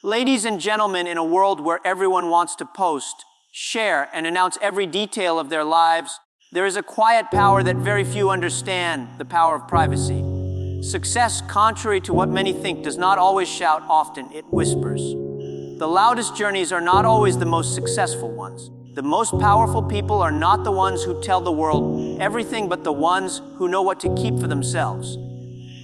Ladies and gentlemen, in a world where everyone wants to post, share, and announce every detail of their lives, there is a quiet power that very few understand, the power of privacy. Success, contrary to what many think, does not always shout, often it whispers. The loudest journeys are not always the most successful ones. The most powerful people are not the ones who tell the world everything, but the ones who know what to keep for themselves.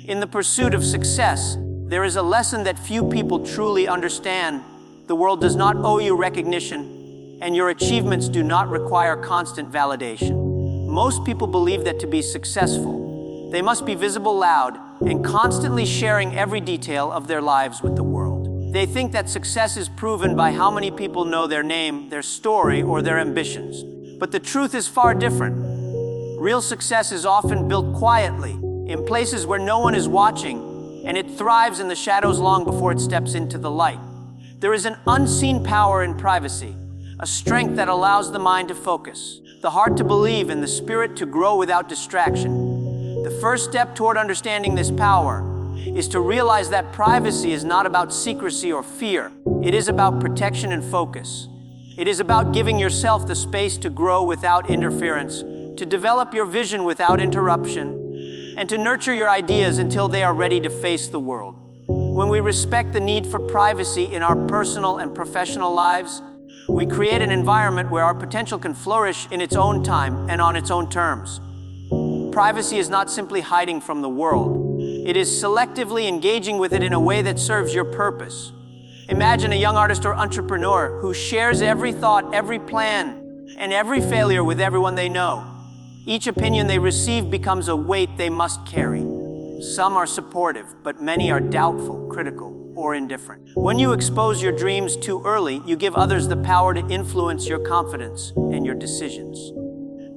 In the pursuit of success, there is a lesson that few people truly understand. The world does not owe you recognition, and your achievements do not require constant validation. Most people believe that to be successful, they must be visible, loud, and constantly sharing every detail of their lives with the world. They think that success is proven by how many people know their name, their story, or their ambitions. But the truth is far different. Real success is often built quietly, in places where no one is watching, and it thrives in the shadows long before it steps into the light. There is an unseen power in privacy, a strength that allows the mind to focus, the heart to believe, and the spirit to grow without distraction. The first step toward understanding this power is to realize that privacy is not about secrecy or fear. It is about protection and focus. It is about giving yourself the space to grow without interference, to develop your vision without interruption, and to nurture your ideas until they are ready to face the world. When we respect the need for privacy in our personal and professional lives, we create an environment where our potential can flourish in its own time and on its own terms. Privacy is not simply hiding from the world. It is selectively engaging with it in a way that serves your purpose. Imagine a young artist or entrepreneur who shares every thought, every plan, and every failure with everyone they know. Each opinion they receive becomes a weight they must carry. Some are supportive, but many are doubtful, critical, or indifferent. When you expose your dreams too early, you give others the power to influence your confidence and your decisions.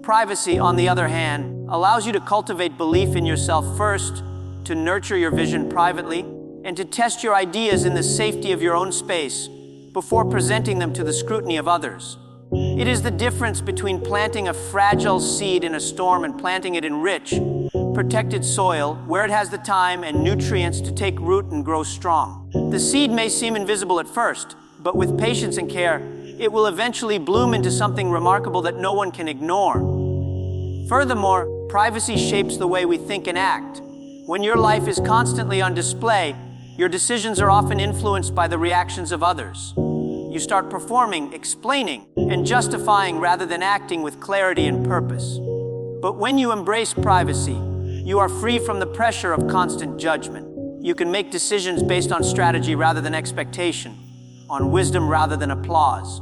Privacy, on the other hand, allows you to cultivate belief in yourself first, to nurture your vision privately, and to test your ideas in the safety of your own space before presenting them to the scrutiny of others. It is the difference between planting a fragile seed in a storm and planting it in rich, protected soil where it has the time and nutrients to take root and grow strong. The seed may seem invisible at first, but with patience and care, it will eventually bloom into something remarkable that no one can ignore. Furthermore, privacy shapes the way we think and act. When your life is constantly on display, your decisions are often influenced by the reactions of others. You start performing, explaining, and justifying rather than acting with clarity and purpose. But when you embrace privacy, you are free from the pressure of constant judgment. You can make decisions based on strategy rather than expectation, on wisdom rather than applause.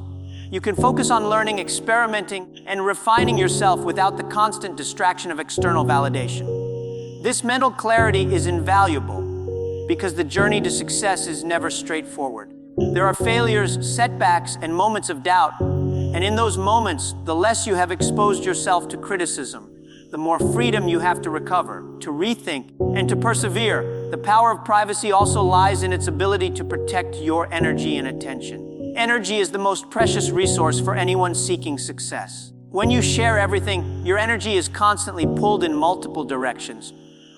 You can focus on learning, experimenting, and refining yourself without the constant distraction of external validation. This mental clarity is invaluable because the journey to success is never straightforward. There are failures, setbacks, and moments of doubt, and in those moments, the less you have exposed yourself to criticism, the more freedom you have to recover, to rethink, and to persevere. The power of privacy also lies in its ability to protect your energy and attention. Energy is the most precious resource for anyone seeking success. When you share everything, your energy is constantly pulled in multiple directions,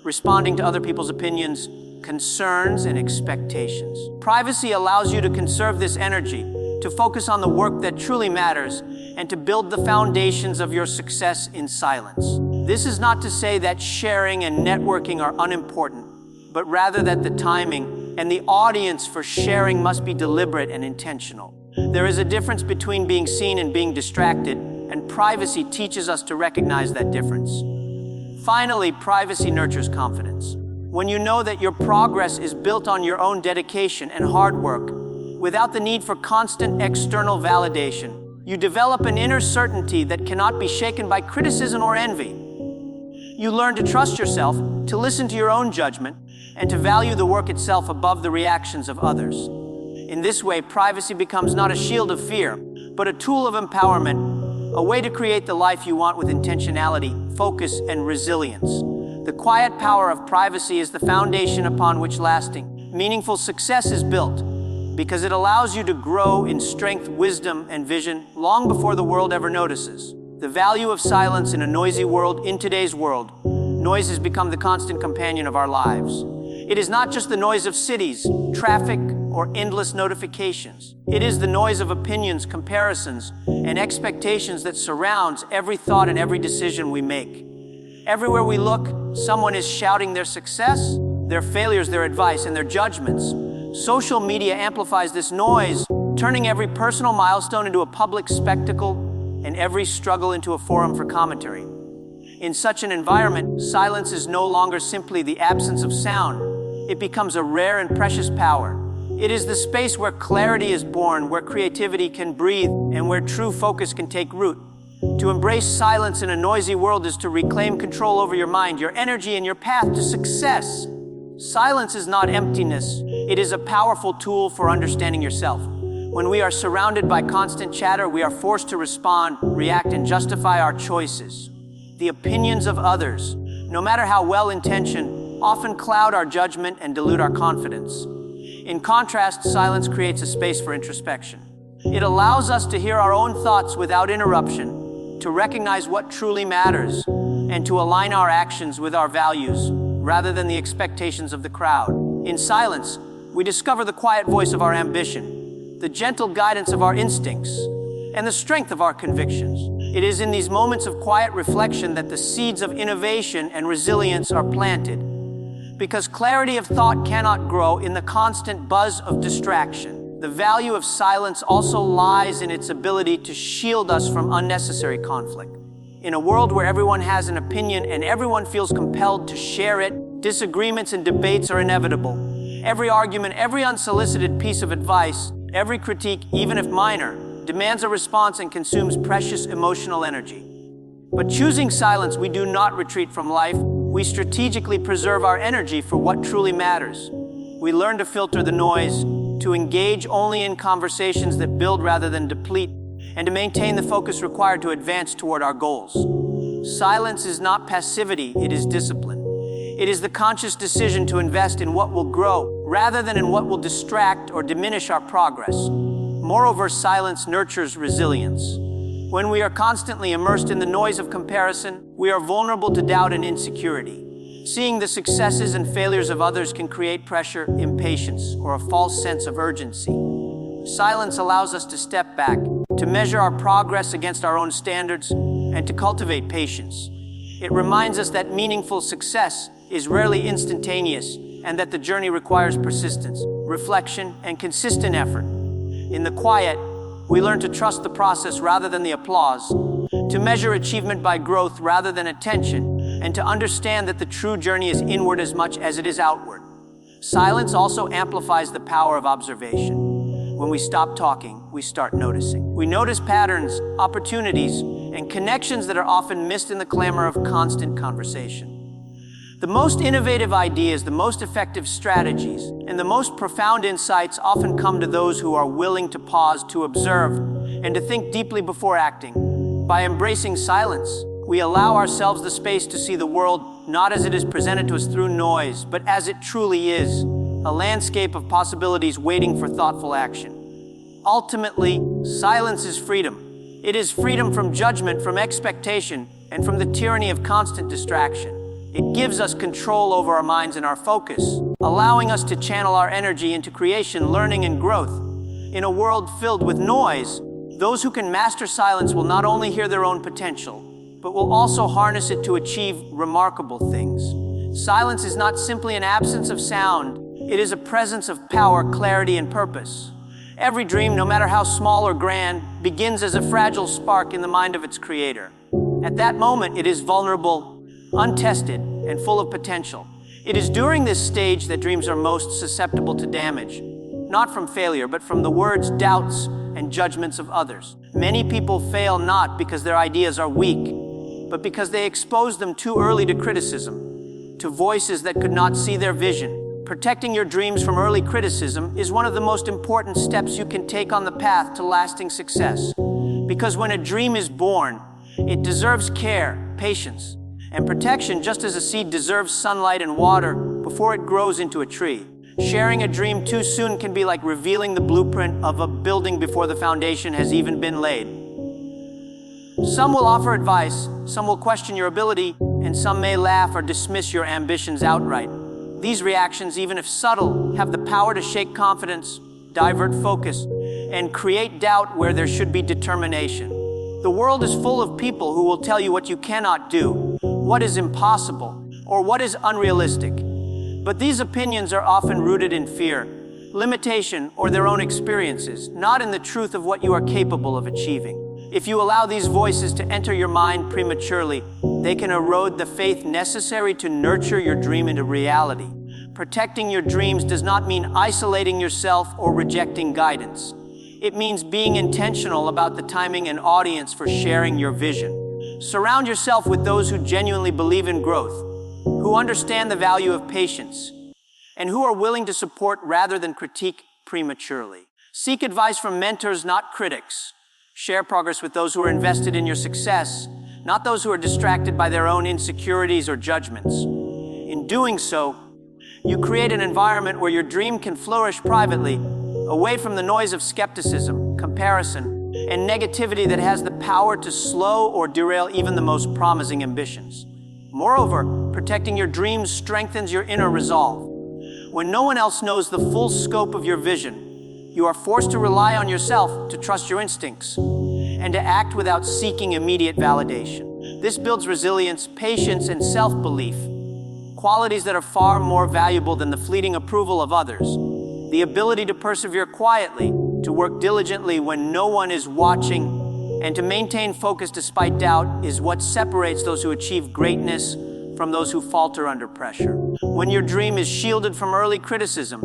responding to other people's opinions, concerns, and expectations. Privacy allows you to conserve this energy, to focus on the work that truly matters, and to build the foundations of your success in silence. This is not to say that sharing and networking are unimportant, but rather that the timing and the audience for sharing must be deliberate and intentional. There is a difference between being seen and being distracted, and privacy teaches us to recognize that difference. Finally, privacy nurtures confidence. When you know that your progress is built on your own dedication and hard work, without the need for constant external validation, you develop an inner certainty that cannot be shaken by criticism or envy. You learn to trust yourself, to listen to your own judgment, and to value the work itself above the reactions of others. In this way, privacy becomes not a shield of fear, but a tool of empowerment, a way to create the life you want with intentionality, focus, and resilience. The quiet power of privacy is the foundation upon which lasting, meaningful success is built, because it allows you to grow in strength, wisdom, and vision long before the world ever notices. The value of silence in a noisy world. In today's world, noise has become the constant companion of our lives. It is not just the noise of cities, traffic, or endless notifications. It is the noise of opinions, comparisons, and expectations that surrounds every thought and every decision we make. Everywhere we look, someone is shouting their success, their failures, their advice, and their judgments. Social media amplifies this noise, turning every personal milestone into a public spectacle and every struggle into a forum for commentary. In such an environment, silence is no longer simply the absence of sound. It becomes a rare and precious power. It is the space where clarity is born, where creativity can breathe, and where true focus can take root. To embrace silence in a noisy world is to reclaim control over your mind, your energy, and your path to success. Silence is not emptiness. It is a powerful tool for understanding yourself. When we are surrounded by constant chatter, we are forced to respond, react, and justify our choices. The opinions of others, no matter how well-intentioned, often cloud our judgment and dilute our confidence. In contrast, silence creates a space for introspection. It allows us to hear our own thoughts without interruption, to recognize what truly matters, and to align our actions with our values, rather than the expectations of the crowd. In silence, we discover the quiet voice of our ambition, the gentle guidance of our instincts, and the strength of our convictions. It is in these moments of quiet reflection that the seeds of innovation and resilience are planted, because clarity of thought cannot grow in the constant buzz of distraction. The value of silence also lies in its ability to shield us from unnecessary conflict. In a world where everyone has an opinion and everyone feels compelled to share it, disagreements and debates are inevitable. Every argument, every unsolicited piece of advice, every critique, even if minor, demands a response and consumes precious emotional energy. But choosing silence, we do not retreat from life. We strategically preserve our energy for what truly matters. We learn to filter the noise, to engage only in conversations that build rather than deplete, and to maintain the focus required to advance toward our goals. Silence is not passivity, it is discipline. It is the conscious decision to invest in what will grow, rather than in what will distract or diminish our progress. Moreover, silence nurtures resilience. When we are constantly immersed in the noise of comparison, we are vulnerable to doubt and insecurity. Seeing the successes and failures of others can create pressure, impatience, or a false sense of urgency. Silence allows us to step back, to measure our progress against our own standards, and to cultivate patience. It reminds us that meaningful success is rarely instantaneous, and that the journey requires persistence, reflection, and consistent effort. In the quiet, we learn to trust the process rather than the applause, to measure achievement by growth rather than attention, and to understand that the true journey is inward as much as it is outward. Silence also amplifies the power of observation. When we stop talking, we start noticing. We notice patterns, opportunities, and connections that are often missed in the clamor of constant conversation. The most innovative ideas, the most effective strategies, and the most profound insights often come to those who are willing to pause, to observe, and to think deeply before acting. By embracing silence, we allow ourselves the space to see the world not as it is presented to us through noise, but as it truly is, a landscape of possibilities waiting for thoughtful action. Ultimately, silence is freedom. It is freedom from judgment, from expectation, and from the tyranny of constant distraction. It gives us control over our minds and our focus, allowing us to channel our energy into creation, learning, and growth. In a world filled with noise, those who can master silence will not only hear their own potential, but will also harness it to achieve remarkable things. Silence is not simply an absence of sound, it is a presence of power, clarity, and purpose. Every dream, no matter how small or grand, begins as a fragile spark in the mind of its creator. At that moment, it is vulnerable, untested, and full of potential. It is during this stage that dreams are most susceptible to damage, not from failure, but from the words, doubts, and judgments of others. Many people fail not because their ideas are weak, but because they expose them too early to criticism, to voices that could not see their vision. Protecting your dreams from early criticism is one of the most important steps you can take on the path to lasting success. Because when a dream is born, it deserves care, patience, and protection, just as a seed deserves sunlight and water before it grows into a tree. Sharing a dream too soon can be like revealing the blueprint of a building before the foundation has even been laid. Some will offer advice, some will question your ability, and some may laugh or dismiss your ambitions outright. These reactions, even if subtle, have the power to shake confidence, divert focus, and create doubt where there should be determination. The world is full of people who will tell you what you cannot do, what is impossible, or what is unrealistic. But these opinions are often rooted in fear, limitation, or their own experiences, not in the truth of what you are capable of achieving. If you allow these voices to enter your mind prematurely, they can erode the faith necessary to nurture your dream into reality. Protecting your dreams does not mean isolating yourself or rejecting guidance. It means being intentional about the timing and audience for sharing your vision. Surround yourself with those who genuinely believe in growth, who understand the value of patience, and who are willing to support rather than critique prematurely. Seek advice from mentors, not critics. Share progress with those who are invested in your success, not those who are distracted by their own insecurities or judgments. In doing so, you create an environment where your dream can flourish privately, away from the noise of skepticism, comparison, and negativity that has the power to slow or derail even the most promising ambitions. Moreover, protecting your dreams strengthens your inner resolve. When no one else knows the full scope of your vision, you are forced to rely on yourself, to trust your instincts, and to act without seeking immediate validation. This builds resilience, patience, and self-belief, qualities that are far more valuable than the fleeting approval of others. The ability to persevere quietly, to work diligently when no one is watching, and to maintain focus despite doubt is what separates those who achieve greatness from those who falter under pressure. When your dream is shielded from early criticism,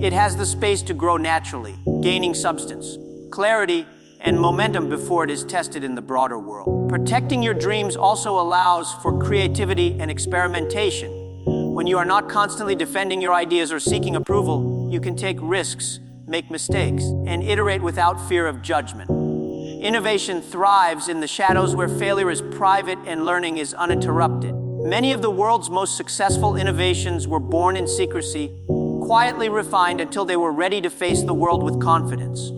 it has the space to grow naturally, gaining substance, clarity, and momentum before it is tested in the broader world. Protecting your dreams also allows for creativity and experimentation. When you are not constantly defending your ideas or seeking approval, you can take risks, make mistakes, and iterate without fear of judgment. Innovation thrives in the shadows where failure is private and learning is uninterrupted. Many of the world's most successful innovations were born in secrecy, quietly refined until they were ready to face the world with confidence.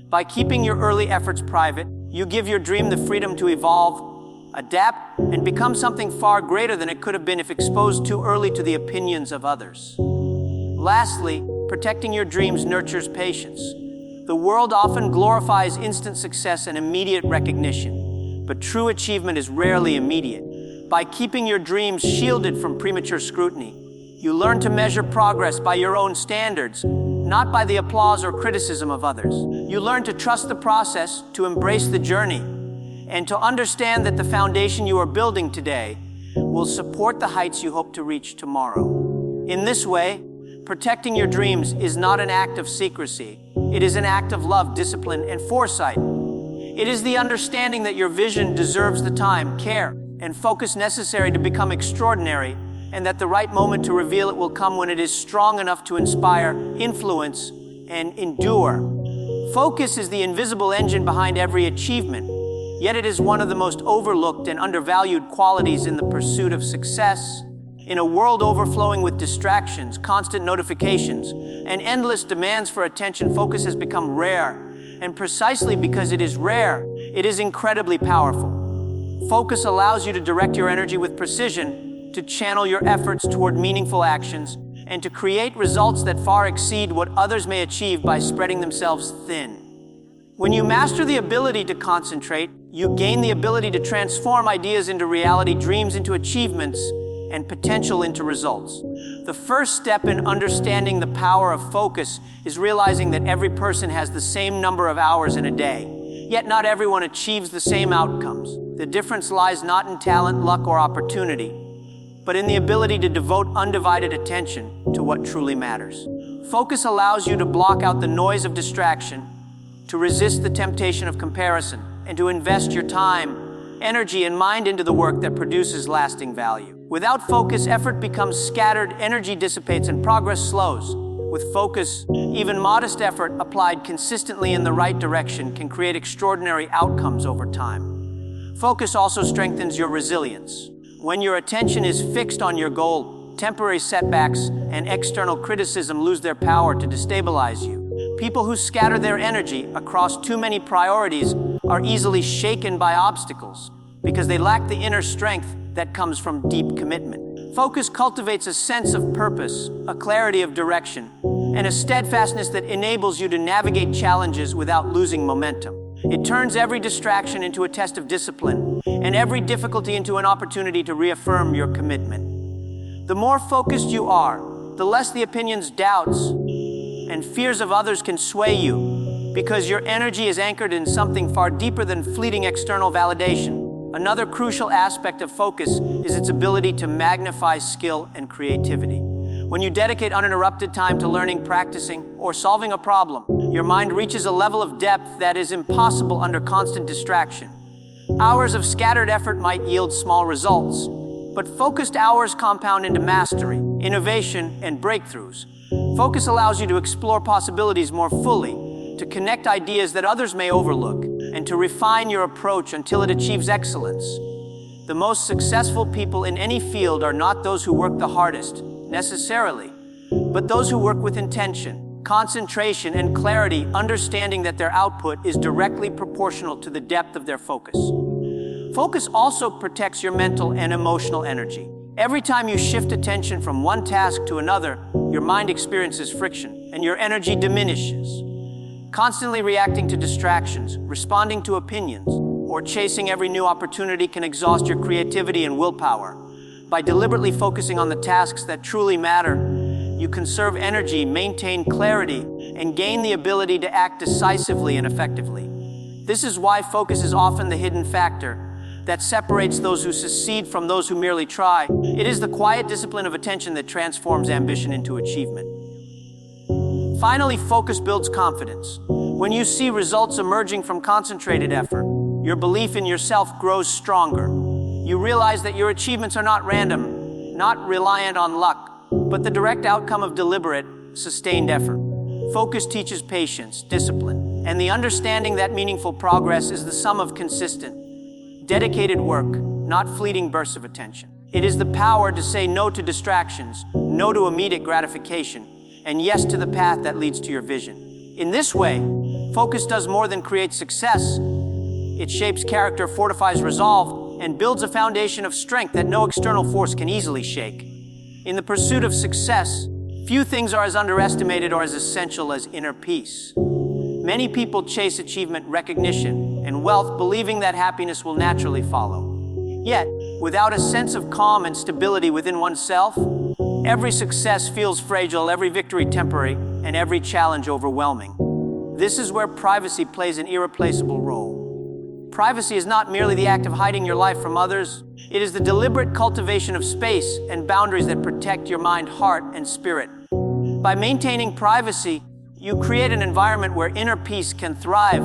By keeping your early efforts private, you give your dream the freedom to evolve, adapt, and become something far greater than it could have been if exposed too early to the opinions of others. Lastly, protecting your dreams nurtures patience. The world often glorifies instant success and immediate recognition, but true achievement is rarely immediate. By keeping your dreams shielded from premature scrutiny, you learn to measure progress by your own standards, not by the applause or criticism of others. You learn to trust the process, to embrace the journey, and to understand that the foundation you are building today will support the heights you hope to reach tomorrow. In this way, protecting your dreams is not an act of secrecy. It is an act of love, discipline, and foresight. It is the understanding that your vision deserves the time, care, and focus necessary to become extraordinary, and that the right moment to reveal it will come when it is strong enough to inspire, influence, and endure. Focus is the invisible engine behind every achievement, yet it is one of the most overlooked and undervalued qualities in the pursuit of success. In a world overflowing with distractions, constant notifications, and endless demands for attention, focus has become rare. And precisely because it is rare, it is incredibly powerful. Focus allows you to direct your energy with precision, to channel your efforts toward meaningful actions, and to create results that far exceed what others may achieve by spreading themselves thin. When you master the ability to concentrate, you gain the ability to transform ideas into reality, dreams into achievements, and potential into results. The first step in understanding the power of focus is realizing that every person has the same number of hours in a day, yet not everyone achieves the same outcomes. The difference lies not in talent, luck, or opportunity, but in the ability to devote undivided attention to what truly matters. Focus allows you to block out the noise of distraction, to resist the temptation of comparison, and to invest your time, energy, and mind into the work that produces lasting value. Without focus, effort becomes scattered, energy dissipates, and progress slows. With focus, even modest effort applied consistently in the right direction can create extraordinary outcomes over time. Focus also strengthens your resilience. When your attention is fixed on your goal, temporary setbacks and external criticism lose their power to destabilize you. People who scatter their energy across too many priorities are easily shaken by obstacles because they lack the inner strength that comes from deep commitment. Focus cultivates a sense of purpose, a clarity of direction, and a steadfastness that enables you to navigate challenges without losing momentum. It turns every distraction into a test of discipline, and every difficulty into an opportunity to reaffirm your commitment. The more focused you are, the less the opinions, doubts, and fears of others can sway you, because your energy is anchored in something far deeper than fleeting external validation. Another crucial aspect of focus is its ability to magnify skill and creativity. When you dedicate uninterrupted time to learning, practicing, or solving a problem, your mind reaches a level of depth that is impossible under constant distraction. Hours of scattered effort might yield small results, but focused hours compound into mastery, innovation, and breakthroughs. Focus allows you to explore possibilities more fully, to connect ideas that others may overlook, and to refine your approach until it achieves excellence. The most successful people in any field are not those who work the hardest, necessarily, but those who work with intention, concentration, and clarity, understanding that their output is directly proportional to the depth of their focus. Focus also protects your mental and emotional energy. Every time you shift attention from one task to another, your mind experiences friction, and your energy diminishes. Constantly reacting to distractions, responding to opinions, or chasing every new opportunity can exhaust your creativity and willpower. By deliberately focusing on the tasks that truly matter, you conserve energy, maintain clarity, and gain the ability to act decisively and effectively. This is why focus is often the hidden factor that separates those who succeed from those who merely try. It is the quiet discipline of attention that transforms ambition into achievement. Finally, focus builds confidence. When you see results emerging from concentrated effort, your belief in yourself grows stronger. You realize that your achievements are not random, not reliant on luck, but the direct outcome of deliberate, sustained effort. Focus teaches patience, discipline, and the understanding that meaningful progress is the sum of consistent, dedicated work, not fleeting bursts of attention. It is the power to say no to distractions, no to immediate gratification, and yes to the path that leads to your vision. In this way, focus does more than create success. It shapes character, fortifies resolve, and builds a foundation of strength that no external force can easily shake. In the pursuit of success, few things are as underestimated or as essential as inner peace. Many people chase achievement, recognition, and wealth, believing that happiness will naturally follow. Yet, without a sense of calm and stability within oneself, every success feels fragile, every victory temporary, and every challenge overwhelming. This is where privacy plays an irreplaceable role. Privacy is not merely the act of hiding your life from others. It is the deliberate cultivation of space and boundaries that protect your mind, heart, and spirit. By maintaining privacy, you create an environment where inner peace can thrive,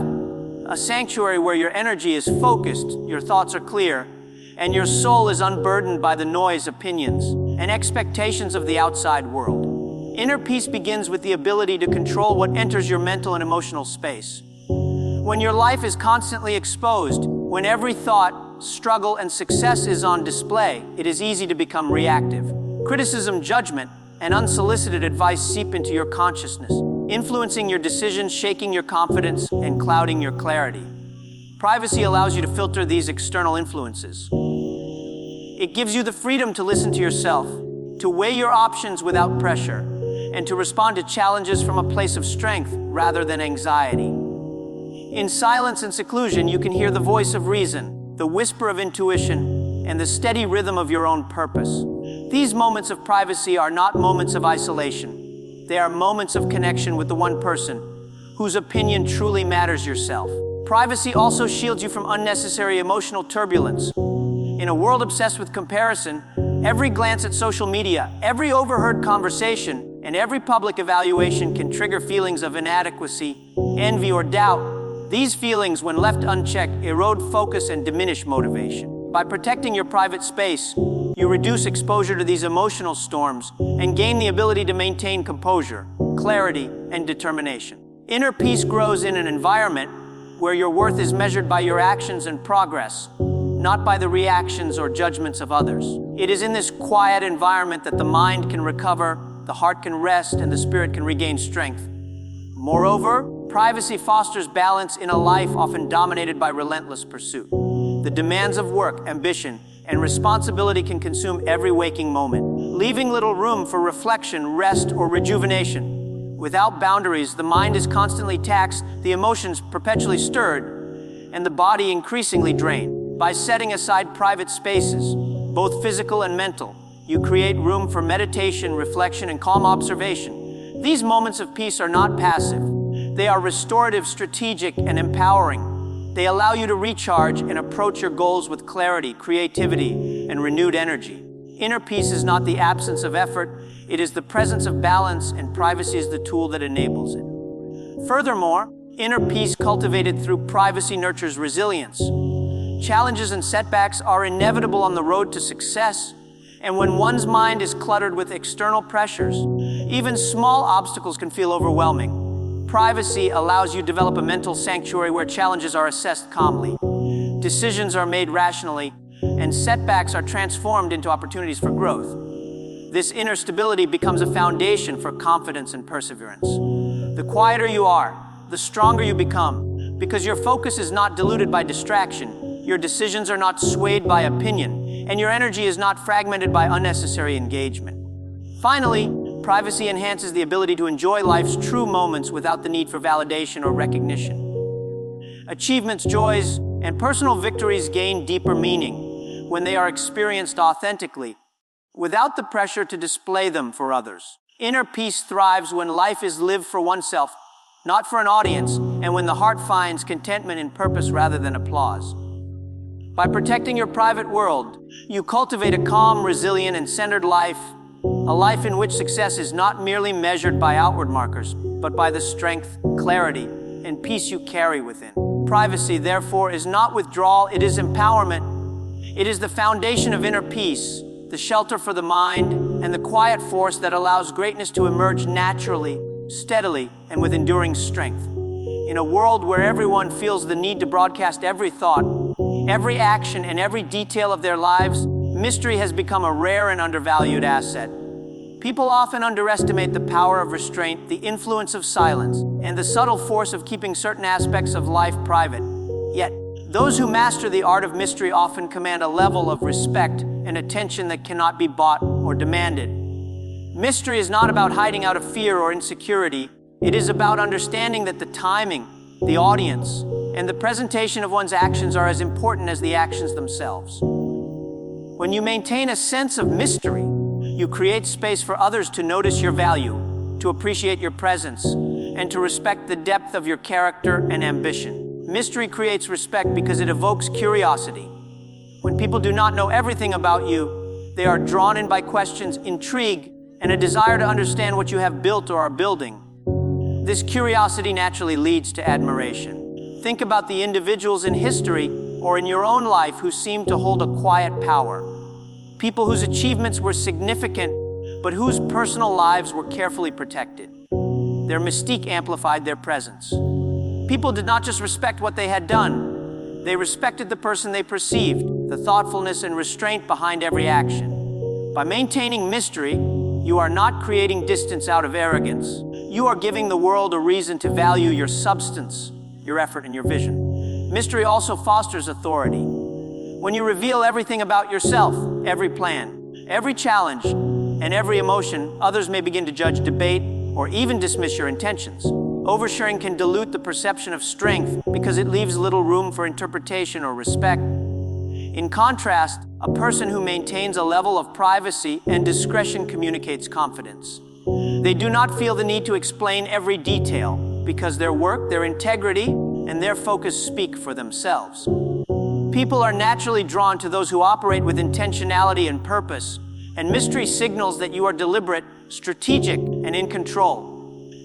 a sanctuary where your energy is focused, your thoughts are clear, and your soul is unburdened by the noise, opinions, and expectations of the outside world. Inner peace begins with the ability to control what enters your mental and emotional space. When your life is constantly exposed, when every thought, struggle, and success is on display, it is easy to become reactive. Criticism, judgment, and unsolicited advice seep into your consciousness, influencing your decisions, shaking your confidence, and clouding your clarity. Privacy allows you to filter these external influences. It gives you the freedom to listen to yourself, to weigh your options without pressure, and to respond to challenges from a place of strength rather than anxiety. In silence and seclusion, you can hear the voice of reason, the whisper of intuition, and the steady rhythm of your own purpose. These moments of privacy are not moments of isolation. They are moments of connection with the one person whose opinion truly matters, yourself. Privacy also shields you from unnecessary emotional turbulence. In a world obsessed with comparison, every glance at social media, every overheard conversation, and every public evaluation can trigger feelings of inadequacy, envy, or doubt. These feelings, when left unchecked, erode focus and diminish motivation. By protecting your private space, you reduce exposure to these emotional storms and gain the ability to maintain composure, clarity, and determination. Inner peace grows in an environment where your worth is measured by your actions and progress, not by the reactions or judgments of others. It is in this quiet environment that the mind can recover, the heart can rest, and the spirit can regain strength. Moreover, privacy fosters balance in a life often dominated by relentless pursuit. The demands of work, ambition, and responsibility can consume every waking moment, leaving little room for reflection, rest, or rejuvenation. Without boundaries, the mind is constantly taxed, the emotions perpetually stirred, and the body increasingly drained. By setting aside private spaces, both physical and mental, you create room for meditation, reflection, and calm observation. These moments of peace are not passive. They are restorative, strategic, and empowering. They allow you to recharge and approach your goals with clarity, creativity, and renewed energy. Inner peace is not the absence of effort, it is the presence of balance, and privacy is the tool that enables it. Furthermore, inner peace cultivated through privacy nurtures resilience. Challenges and setbacks are inevitable on the road to success, and when one's mind is cluttered with external pressures, even small obstacles can feel overwhelming. Privacy allows you to develop a mental sanctuary where challenges are assessed calmly, decisions are made rationally, and setbacks are transformed into opportunities for growth. This inner stability becomes a foundation for confidence and perseverance. The quieter you are, the stronger you become, because your focus is not diluted by distraction, your decisions are not swayed by opinion, and your energy is not fragmented by unnecessary engagement. Finally, privacy enhances the ability to enjoy life's true moments without the need for validation or recognition. Achievements, joys, and personal victories gain deeper meaning when they are experienced authentically, without the pressure to display them for others. Inner peace thrives when life is lived for oneself, not for an audience, and when the heart finds contentment in purpose rather than applause. By protecting your private world, you cultivate a calm, resilient, and centered life, a life in which success is not merely measured by outward markers, but by the strength, clarity, and peace you carry within. Privacy, therefore, is not withdrawal, it is empowerment. It is the foundation of inner peace, the shelter for the mind, and the quiet force that allows greatness to emerge naturally, steadily, and with enduring strength. In a world where everyone feels the need to broadcast every thought, every action, and every detail of their lives, mystery has become a rare and undervalued asset. People often underestimate the power of restraint, the influence of silence, and the subtle force of keeping certain aspects of life private. Yet, those who master the art of mystery often command a level of respect and attention that cannot be bought or demanded. Mystery is not about hiding out of fear or insecurity. It is about understanding that the timing, the audience, and the presentation of one's actions are as important as the actions themselves. When you maintain a sense of mystery, you create space for others to notice your value, to appreciate your presence, and to respect the depth of your character and ambition. Mystery creates respect because it evokes curiosity. When people do not know everything about you, they are drawn in by questions, intrigue, and a desire to understand what you have built or are building. This curiosity naturally leads to admiration. Think about the individuals in history or in your own life who seem to hold a quiet power. People whose achievements were significant, but whose personal lives were carefully protected. Their mystique amplified their presence. People did not just respect what they had done, they respected the person they perceived, the thoughtfulness and restraint behind every action. By maintaining mystery, you are not creating distance out of arrogance. You are giving the world a reason to value your substance, your effort, and your vision. Mystery also fosters authority. When you reveal everything about yourself, every plan, every challenge, and every emotion, others may begin to judge, debate, or even dismiss your intentions. Oversharing can dilute the perception of strength because it leaves little room for interpretation or respect. In contrast, a person who maintains a level of privacy and discretion communicates confidence. They do not feel the need to explain every detail because their work, their integrity, and their focus speak for themselves. People are naturally drawn to those who operate with intentionality and purpose, and mystery signals that you are deliberate, strategic, and in control.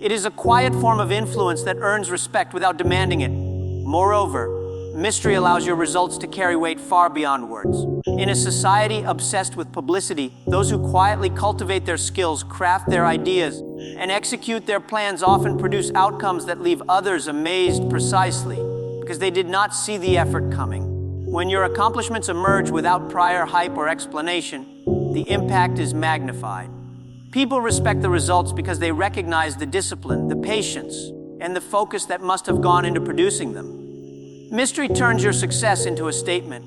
It is a quiet form of influence that earns respect without demanding it. Moreover, mystery allows your results to carry weight far beyond words. In a society obsessed with publicity, those who quietly cultivate their skills, craft their ideas, and execute their plans often produce outcomes that leave others amazed precisely because they did not see the effort coming. When your accomplishments emerge without prior hype or explanation, the impact is magnified. People respect the results because they recognize the discipline, the patience, and the focus that must have gone into producing them. Mystery turns your success into a statement,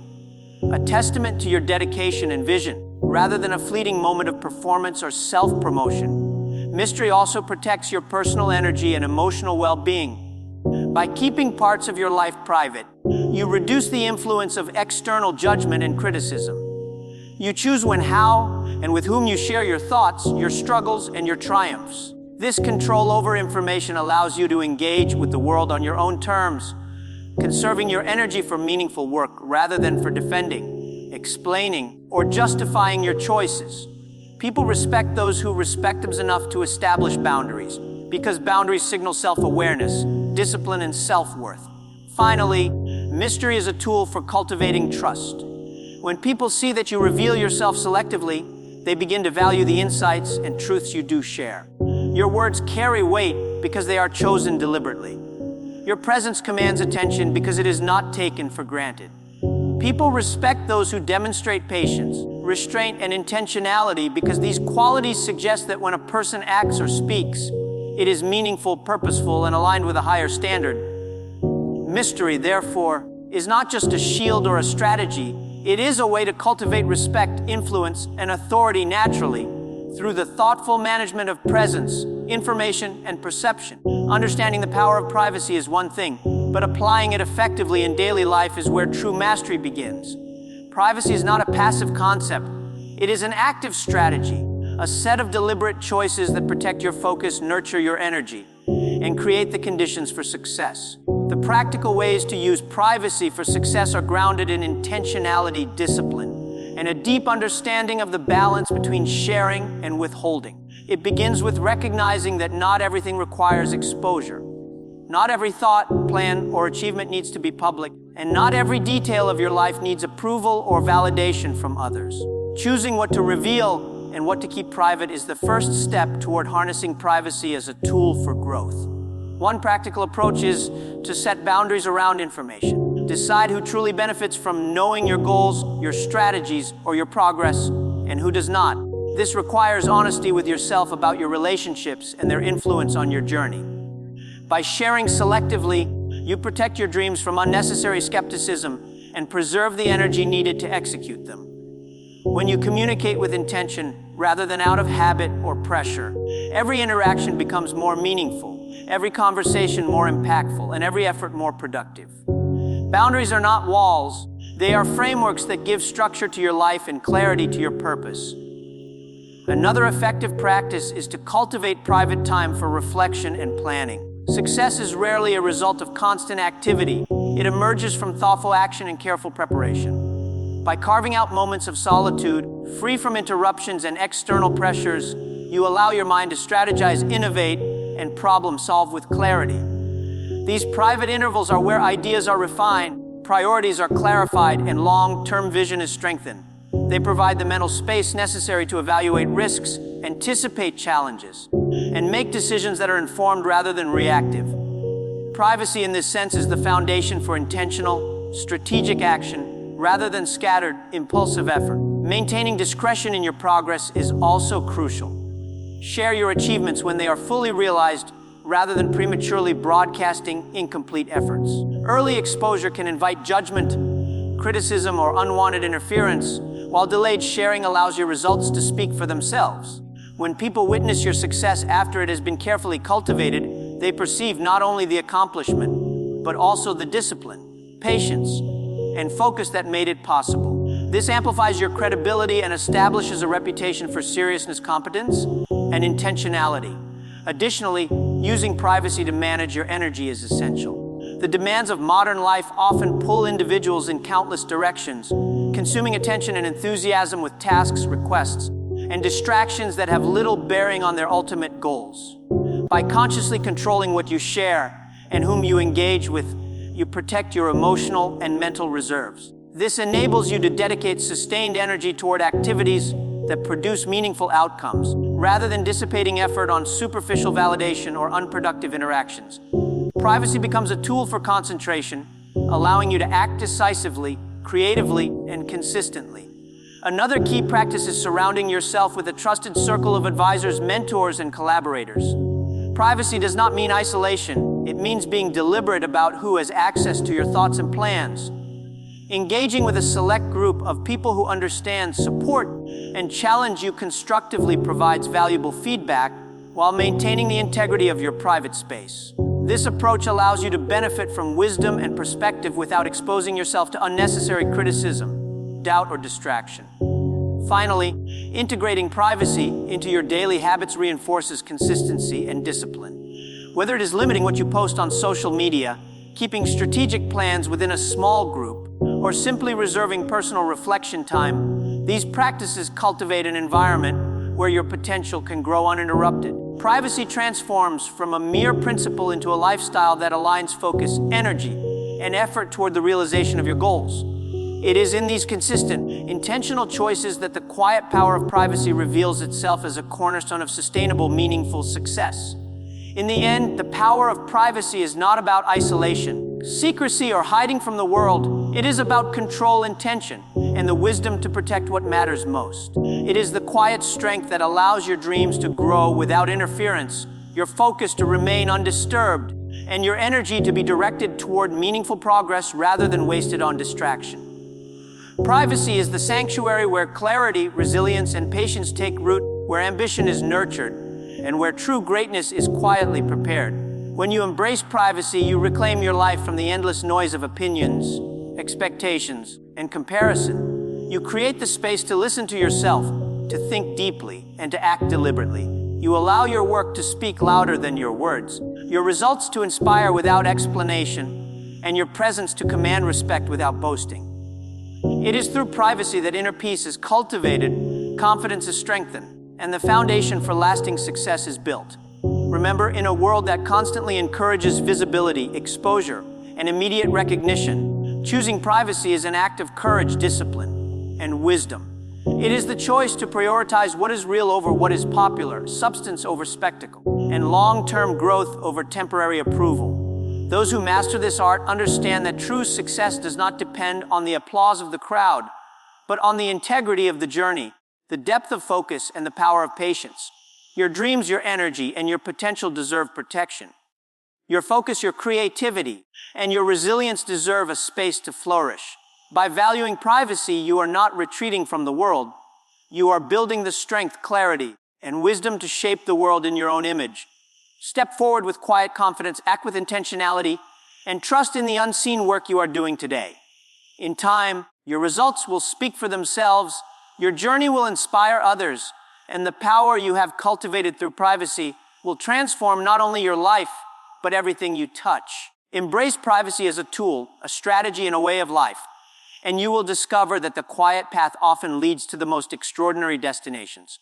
a testament to your dedication and vision, rather than a fleeting moment of performance or self-promotion. Mystery also protects your personal energy and emotional well-being. By keeping parts of your life private, you reduce the influence of external judgment and criticism. You choose when, how, and with whom you share your thoughts, your struggles, and your triumphs. This control over information allows you to engage with the world on your own terms, conserving your energy for meaningful work rather than for defending, explaining, or justifying your choices. People respect those who respect themselves enough to establish boundaries, because boundaries signal self-awareness, discipline, and self-worth. Finally, mystery is a tool for cultivating trust. When people see that you reveal yourself selectively, they begin to value the insights and truths you do share. Your words carry weight because they are chosen deliberately. Your presence commands attention because it is not taken for granted. People respect those who demonstrate patience, restraint, and intentionality because these qualities suggest that when a person acts or speaks, it is meaningful, purposeful, and aligned with a higher standard. Mystery, therefore, is not just a shield or a strategy. It is a way to cultivate respect, influence, and authority naturally through the thoughtful management of presence, information, and perception. Understanding the power of privacy is one thing, but applying it effectively in daily life is where true mastery begins. Privacy is not a passive concept. It is an active strategy, a set of deliberate choices that protect your focus, nurture your energy, and create the conditions for success. The practical ways to use privacy for success are grounded in intentionality, discipline, and a deep understanding of the balance between sharing and withholding. It begins with recognizing that not everything requires exposure. Not every thought, plan, or achievement needs to be public, and not every detail of your life needs approval or validation from others. Choosing what to reveal and what to keep private is the first step toward harnessing privacy as a tool for growth. One practical approach is to set boundaries around information. Decide who truly benefits from knowing your goals, your strategies, or your progress, and who does not. This requires honesty with yourself about your relationships and their influence on your journey. By sharing selectively, you protect your dreams from unnecessary skepticism and preserve the energy needed to execute them. When you communicate with intention rather than out of habit or pressure, every interaction becomes more meaningful, every conversation more impactful, and every effort more productive. Boundaries are not walls. They are frameworks that give structure to your life and clarity to your purpose. Another effective practice is to cultivate private time for reflection and planning. Success is rarely a result of constant activity. It emerges from thoughtful action and careful preparation. By carving out moments of solitude, free from interruptions and external pressures, you allow your mind to strategize, innovate, and problem solve with clarity. These private intervals are where ideas are refined, priorities are clarified, and long-term vision is strengthened. They provide the mental space necessary to evaluate risks, anticipate challenges, and make decisions that are informed rather than reactive. Privacy in this sense is the foundation for intentional, strategic action rather than scattered, impulsive effort. Maintaining discretion in your progress is also crucial. Share your achievements when they are fully realized rather than prematurely broadcasting incomplete efforts. Early exposure can invite judgment, criticism, or unwanted interference, while delayed sharing allows your results to speak for themselves. When people witness your success after it has been carefully cultivated, they perceive not only the accomplishment, but also the discipline, patience, and focus that made it possible. This amplifies your credibility and establishes a reputation for seriousness, competence, and intentionality. Additionally, using privacy to manage your energy is essential. The demands of modern life often pull individuals in countless directions, consuming attention and enthusiasm with tasks, requests, and distractions that have little bearing on their ultimate goals. By consciously controlling what you share and whom you engage with, you protect your emotional and mental reserves. This enables you to dedicate sustained energy toward activities that produce meaningful outcomes, rather than dissipating effort on superficial validation or unproductive interactions. Privacy becomes a tool for concentration, allowing you to act decisively, creatively, and consistently. Another key practice is surrounding yourself with a trusted circle of advisors, mentors, and collaborators. Privacy does not mean isolation. It means being deliberate about who has access to your thoughts and plans. Engaging with a select group of people who understand, support, and challenge you constructively provides valuable feedback, while maintaining the integrity of your private space. This approach allows you to benefit from wisdom and perspective without exposing yourself to unnecessary criticism, doubt, or distraction. Finally, integrating privacy into your daily habits reinforces consistency and discipline. Whether it is limiting what you post on social media, keeping strategic plans within a small group, or simply reserving personal reflection time, these practices cultivate an environment where your potential can grow uninterrupted. Privacy transforms from a mere principle into a lifestyle that aligns focus, energy, and effort toward the realization of your goals. It is in these consistent, intentional choices that the quiet power of privacy reveals itself as a cornerstone of sustainable, meaningful success. In the end, the power of privacy is not about isolation, secrecy, or hiding from the world. It is about control, intention, and the wisdom to protect what matters most. It is the quiet strength that allows your dreams to grow without interference, your focus to remain undisturbed, and your energy to be directed toward meaningful progress rather than wasted on distraction. Privacy is the sanctuary where clarity, resilience, and patience take root, where ambition is nurtured, and where true greatness is quietly prepared. When you embrace privacy, you reclaim your life from the endless noise of opinions, expectations, and comparison. You create the space to listen to yourself, to think deeply, and to act deliberately. You allow your work to speak louder than your words, your results to inspire without explanation, and your presence to command respect without boasting. It is through privacy that inner peace is cultivated, confidence is strengthened, and the foundation for lasting success is built. Remember, in a world that constantly encourages visibility, exposure, and immediate recognition, choosing privacy is an act of courage, discipline, and wisdom. It is the choice to prioritize what is real over what is popular, substance over spectacle, and long-term growth over temporary approval. Those who master this art understand that true success does not depend on the applause of the crowd, but on the integrity of the journey, the depth of focus, and the power of patience. Your dreams, your energy, and your potential deserve protection. Your focus, your creativity, and your resilience deserve a space to flourish. By valuing privacy, you are not retreating from the world. You are building the strength, clarity, and wisdom to shape the world in your own image. Step forward with quiet confidence, act with intentionality, and trust in the unseen work you are doing today. In time, your results will speak for themselves, your journey will inspire others, and the power you have cultivated through privacy will transform not only your life, but everything you touch. Embrace privacy as a tool, a strategy, and a way of life, and you will discover that the quiet path often leads to the most extraordinary destinations.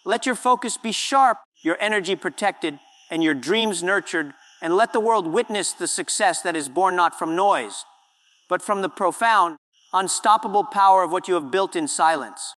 Let your focus be sharp, your energy protected, and your dreams nurtured, and let the world witness the success that is born not from noise, but from the profound, unstoppable power of what you have built in silence.